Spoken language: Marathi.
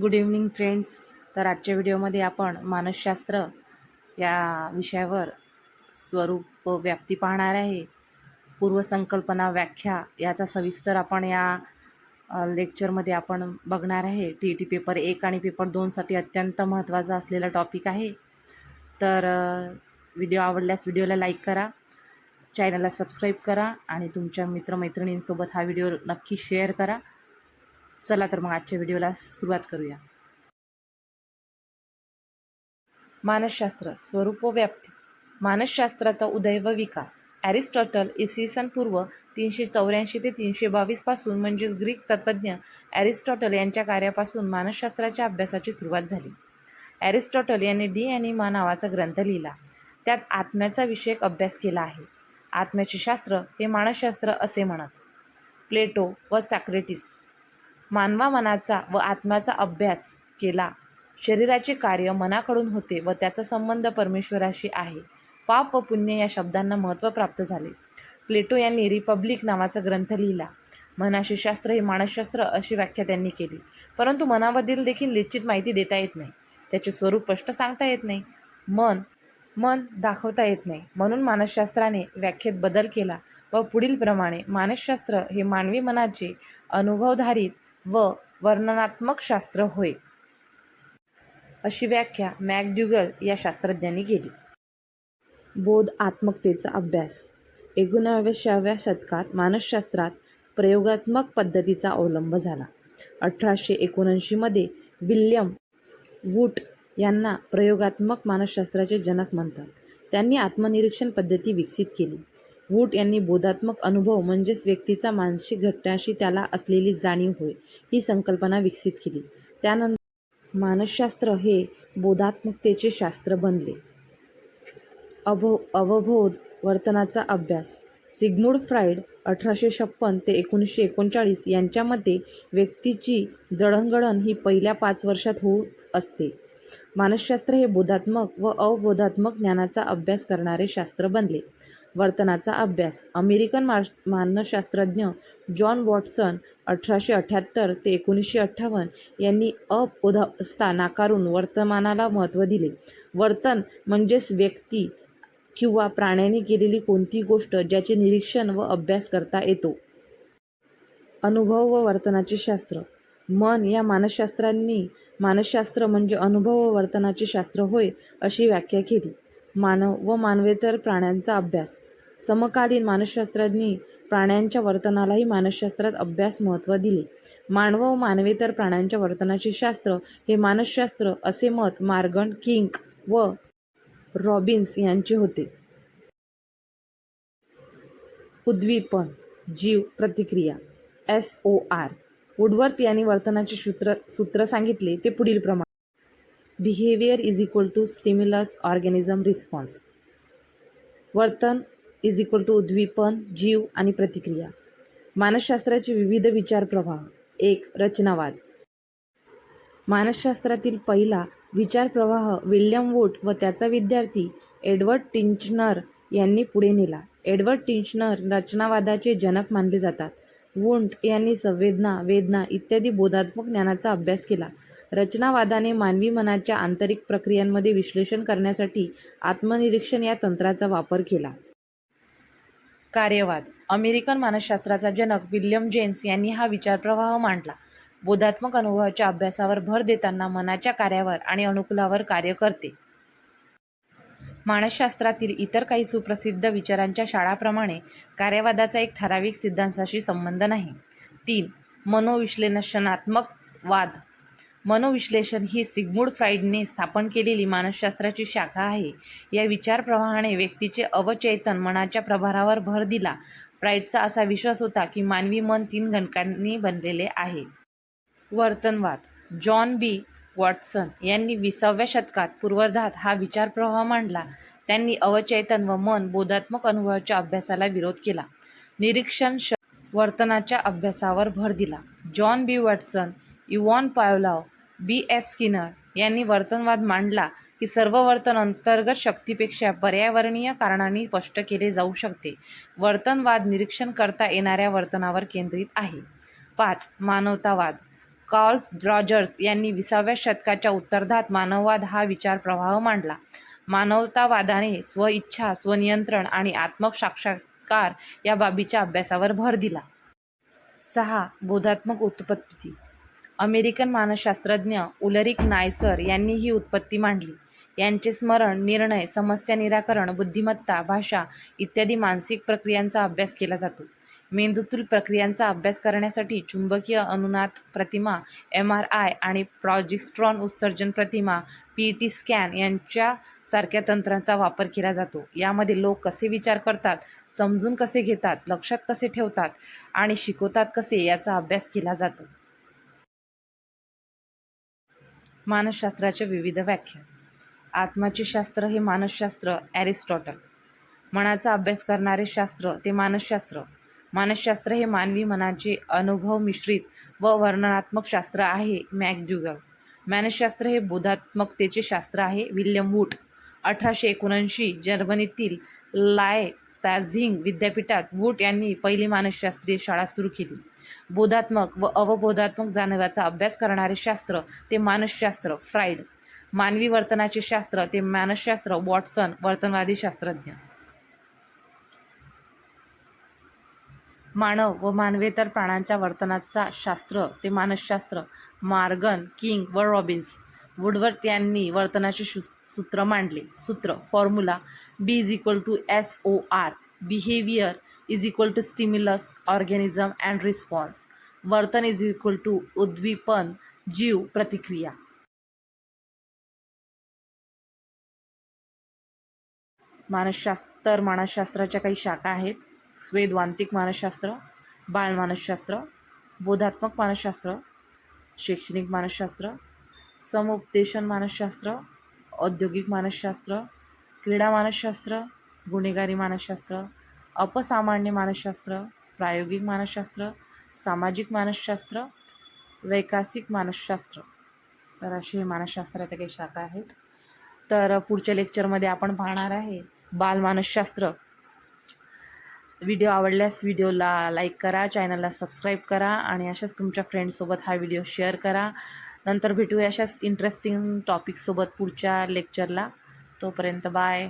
Good evening friends. तर आजच्या व्हिडिओमध्ये आपण मानसशास्त्र या विषयावर स्वरूप व्याप्ती पाहणार आहे. पूर्वसंकल्पना व्याख्या याचा सविस्तर आपण या लेक्चरमध्ये आपण बघणार आहे. TET पेपर 1 आणि पेपर 2साठी अत्यंत महत्त्वाचा असलेला टॉपिक आहे. तर व्हिडिओ आवडल्यास व्हिडिओला लाईक करा, चॅनलला सबस्क्राईब करा आणि तुमच्या मित्रमैत्रिणींसोबत हा व्हिडिओ नक्की शेअर करा. चला तर मग आजच्या व्हिडिओला सुरुवात करूया. मानसशास्त्र स्वरूप व व्याप्ती. मानसशास्त्राचा उदय व विकास. ॲरिस्टॉटल इसवी सन पूर्व 384 ते 322 पासून म्हणजेच ग्रीक तत्त्वज्ञ ॲरिस्टॉटल यांच्या कार्यापासून मानसशास्त्राच्या अभ्यासाची सुरुवात झाली. ॲरिस्टॉटल यांनी डी ॲनिमा नावाचा ग्रंथ लिहिला. त्यात आत्म्याचा विषयक अभ्यास केला आहे. आत्म्याचे शास्त्र हे मानसशास्त्र असे म्हणत. प्लेटो व सॉक्रेटिस. मानवा मनाचा व आत्म्याचा अभ्यास केला. शरीराचे कार्य मनाकडून होते व त्याचा संबंध परमेश्वराशी आहे. पाप व पुण्य या शब्दांना महत्त्व प्राप्त झाले. प्लेटो यांनी रिपब्लिक नावाचा ग्रंथ लिहिला. मनाचे शास्त्र हे मानसशास्त्र अशी व्याख्या त्यांनी केली. परंतु मनाबद्दल देखील निश्चित माहिती देता येत नाही. त्याचे स्वरूप स्पष्ट सांगता येत नाही. मन दाखवता येत नाही. म्हणून मानसशास्त्राने व्याख्येत बदल केला व पुढील प्रमाणे मानसशास्त्र हे मानवी मनाचे अनुभवधारित व वर्णनात्मक शास्त्र होय, अशी व्याख्या मॅकड्युगल या शास्त्रज्ञांनी केली. बोधात्मकतेचा अभ्यास. 19व्या शतकात मानसशास्त्रात प्रयोगात्मक पद्धतीचा अवलंब झाला. 1879 मध्ये विल्यम वूट यांना प्रयोगात्मक मानसशास्त्राचे जनक म्हणतात. त्यांनी आत्मनिरीक्षण पद्धती विकसित केली. वूट यांनी बोधात्मक अनुभव म्हणजेच व्यक्तीचा मानसिक घटनाशी त्याला असलेली जाणीव होय ही संकल्पना विकसित केली. त्यानंतर मानसशास्त्र हे बोधात्मकतेचे शास्त्र बनले. अवबोध वर्तनाचा अभ्यास. सिग्मुंड फ्राईड 1856 ते 1939 यांच्या मते व्यक्तीची जडणघडण ही पहिल्या 5 वर्षात होऊ असते. मानसशास्त्र हे बोधात्मक व अवबोधात्मक ज्ञानाचा अभ्यास करणारे शास्त्र बनले. वर्तनाचा अभ्यास. अमेरिकन मानसशास्त्रज्ञ जॉन वॉटसन 1878 ते 1958 यांनी अबोधावस्था नाकारून वर्तमानाला महत्त्व दिले. वर्तन म्हणजेच व्यक्ती किंवा प्राण्याने केलेली कोणती गोष्ट ज्याचे निरीक्षण व अभ्यास करता येतो. अनुभव व वर्तनाचे शास्त्र. मन या मानसशास्त्रांनी मानसशास्त्र म्हणजे अनुभव व वर्तनाचे शास्त्र होय अशी व्याख्या केली. मानव व मानवेतर प्राण्यांचा अभ्यास. समकालीन मानसशास्त्रांनी प्राण्यांच्या वर्तनालाही मानसशास्त्रात अभ्यास महत्त्व दिले. मानव व मानवेतर प्राण्यांच्या वर्तनाचे शास्त्र हे मानसशास्त्र असे मत मॉर्गन किंग व रॉबिन्स यांचे होते. उद्दीपन, जीव, प्रतिक्रिया. SOR. वुडवर्थ यांनी वर्तनाचे सूत्र सांगितले ते पुढील प्रमाणे. Behaviour is equal to stimulus organism response. वर्तन इज इक्वल टू उद्दीपन, जीव आणि प्रतिक्रिया. मानसशास्त्राचे विविध विचार प्रवाह. 1. रचनावाद. मानसशास्त्रातील पहिला विचार प्रवाह विल्यम वूट व त्याचा विद्यार्थी एडवर्ड टिंचनर यांनी पुढे नेला. एडवर्ड टिंचनर रचनावादाचे जनक मानले जातात. वूट यांनी संवेदना, वेदना इत्यादी बोधात्मक ज्ञानाचा अभ्यास केला. रचनावादाने मानवी मनाच्या आंतरिक प्रक्रियांमध्ये विश्लेषण करण्यासाठी आत्मनिरीक्षण या तंत्राचा वापर केला. कार्यवाद. अमेरिकन मानसशास्त्राचा जनक विल्यम जेम्स यांनी हा विचारप्रवाह मांडला. बोधात्मक अनुभवाच्या अभ्यासावर भर देताना मनाच्या कार्यावर आणि अनुकूलावर कार्य करते. मानसशास्त्रातील इतर काही सुप्रसिद्ध विचारांच्या शाळांप्रमाणे कार्यवादाचा एक ठराविक सिद्धांताशी संबंध नाही. 3. मनोविश्लेषणात्मक वाद. मनोविश्लेषण ही सिग्मुंड फ्राईडने स्थापन केलेली मानसशास्त्राची शाखा आहे. या विचारप्रवाहाने व्यक्तीचे अवचेतन मनाच्या प्रभारावर भर दिला. फ्राईडचा असा विश्वास होता की मानवी मन 3 घटकांनी बनलेले आहे. वर्तनवाद. John B. वॉटसन यांनी 20व्या शतकात पूर्वार्धात हा विचारप्रवाह मांडला. त्यांनी अवचेतन व मन बोधात्मक अनुभवाच्या अभ्यासाला विरोध केला. निरीक्षण वर्तनाच्या अभ्यासावर भर दिला. John B. Watson, Ivan Pavlov, B.F. Skinner यांनी वर्तनवाद मांडला की सर्व वर्तन अंतर्गत शक्तीपेक्षा पर्यावरणीय कारणांनी स्पष्ट केले जाऊ शकते. वर्तनवाद निरीक्षण करता येणाऱ्या वर्तनावर केंद्रित आहे. 5. मानवतावाद. कार्ल रॉजर्स यांनी 20व्या शतकाच्या उत्तरार्धात मानववाद हा विचार प्रवाह मांडला. मानवतावादाने स्वइच्छा, स्वनियंत्रण आणि आत्मसाक्षात्कार या बाबीच्या अभ्यासावर भर दिला. 6. बोधात्मक उत्पत्ती. अमेरिकन मानसशास्त्रज्ञ उलरिक नायसर यांनी ही उत्पत्ती मांडली. यांचे स्मरण, निर्णय, समस्या निराकरण, बुद्धिमत्ता, भाषा इत्यादी मानसिक प्रक्रियांचा अभ्यास केला जातो. मेंदूतील प्रक्रियांचा अभ्यास करण्यासाठी चुंबकीय अनुनाद प्रतिमा, MRI आणि प्रोजेस्टेरॉन उत्सर्जन प्रतिमा, PET स्कॅन यांच्यासारख्या तंत्रांचा वापर केला जातो. यामध्ये लोक कसे विचार करतात, समजून कसे घेतात, लक्षात कसे ठेवतात आणि शिकवतात कसे याचा अभ्यास केला जातो. मानसशास्त्राच्या विविध व्याख्या. आत्माचे शास्त्र हे मानसशास्त्र. ॲरिस्टॉटल. मनाचा अभ्यास करणारे शास्त्र ते मानसशास्त्र. मानसशास्त्र हे मानवी मनाचे अनुभव मिश्रित व वर्णनात्मक शास्त्र आहे. मॅकड्युगल. मानसशास्त्र हे बोधात्मकतेचे शास्त्र आहे. विल्यम वूट. 1879 जर्मनीतील लायप्झिग विद्यापीठात वूट यांनी पहिली मानसशास्त्रीय शाळा सुरू केली. बोधात्मक व अवबोधात्मक जाणिवाचा अभ्यास करणारे शास्त्र ते मानसशास्त्र. फ्राइड. मानवी वर्तनाचे शास्त्र ते मानसशास्त्र. वॉटसन. वर्तनवादी शास्त्रज्ञ. मानव व मानवेतर प्राण्यांच्या वर्तनाचा शास्त्र ते मानसशास्त्र. मॉर्गन, किंग व रॉबिन्स. वुडवर्थ यांनी वर्तनाचे सूत्र मांडले. सूत्र formula B=SOR. Behaviour stimulus, organism and response. वर्तन उद्दीपन, जीव, प्रतिक्रिया. मानसशास्त्राच्या काही शाखा आहेत. स्वेदवांतिक मानसशास्त्र, बालमानसशास्त्र, बोधात्मक मानसशास्त्र, शैक्षणिक मानसशास्त्र, समुपदेशन मानसशास्त्र, औद्योगिक मानसशास्त्र, क्रीडा मानसशास्त्र, गुन्हेगारी मानसशास्त्र, अपसामान्य मानसशास्त्र, प्रायोगिक मानसशास्त्र, सामाजिक मानसशास्त्र, वैकासिक मानसशास्त्र. तर असे मानसशास्त्राच्या काही शाखा आहेत. तर पुढच्या लेक्चरमध्ये आपण पाहणार आहे बालमानसशास्त्र. व्हिडिओ आवडल्यास व्हिडिओला लाईक करा, चॅनलला सबस्क्राईब करा आणि अशाच तुमच्या फ्रेंड्ससोबत हा व्हिडिओ शेअर करा. नंतर भेटूया अशाच इंटरेस्टिंग टॉपिकसोबत पुढच्या लेक्चरला. तोपर्यंत बाय.